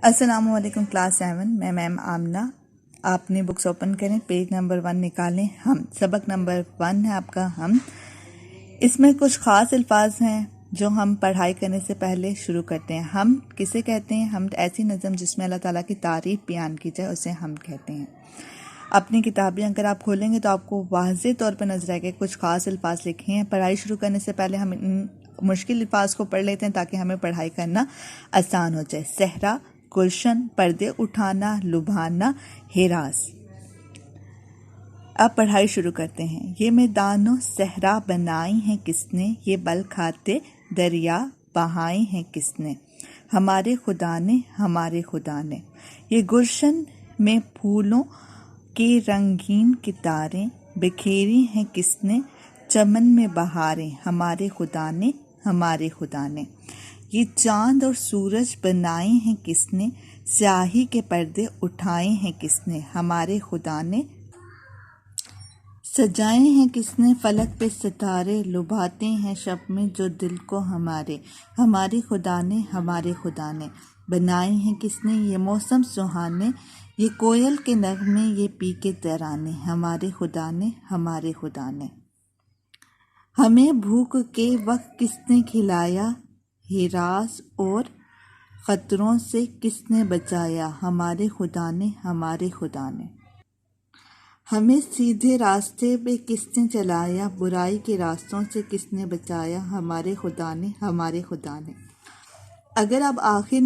अस्सलामुअलैकुम क्लास 7 मैं मैम आमना। आपने बुक्स ओपन करें, पेज नंबर 1 निकालें। हम सबक नंबर 1 है आपका। हम इसमें कुछ ख़ास अल्फाज हैं जो हम पढ़ाई करने से पहले शुरू करते हैं। हम किसे कहते हैं? हम ऐसी नज़म जिसमें अल्लाह ताला की तारीफ़ बयान की जाए उसे हम कहते हैं। अपनी किताबें अगर आप खोलेंगे तो आपको वाज़ेह तौर पर नजर आएगा कुछ ख़ास अल्फाज लिखे हैं। पढ़ाई शुरू करने से पहले हम इन मुश्किल अल्फाज को पढ़ लेते हैं ताकि हमें पढ़ाई करना आसान हो जाए। सहरा, गुलशन, पर्दे उठाना, लुभाना, हिरास। अब पढ़ाई शुरू करते हैं। ये मैदानों सहरा बनाई हैं किसने, ये बल खाते दरिया बहाई हैं किसने, हमारे खुदा ने, हमारे खुदा ने। ये गुलशन में फूलों के रंगीन कितारें बिखेरी हैं किसने, चमन में बहारें, हमारे खुदा ने, हमारे खुदा ने। ये चांद और सूरज बनाए हैं किसने, स्याही के पर्दे उठाए हैं किसने, हमारे खुदा ने। सजाए हैं किसने फलक पे सितारे, लुभाते हैं शब में जो दिल को हमारे, हमारे खुदा ने, हमारे खुदा ने। बनाए हैं किसने ये मौसम सुहाने, ये कोयल के नगमे, ये पी के तराने, हमारे खुदा ने, हमारे खुदा ने। हमें भूख के वक्त किसने खिलाया, हिरास और ख़तरों से किसने बचाया, हमारे खुदा ने, हमारे खुदा ने। हमें सीधे रास्ते पे किसने चलाया, बुराई के रास्तों से किसने बचाया, हमारे खुदा ने, हमारे खुदा ने। अगर आप आखिर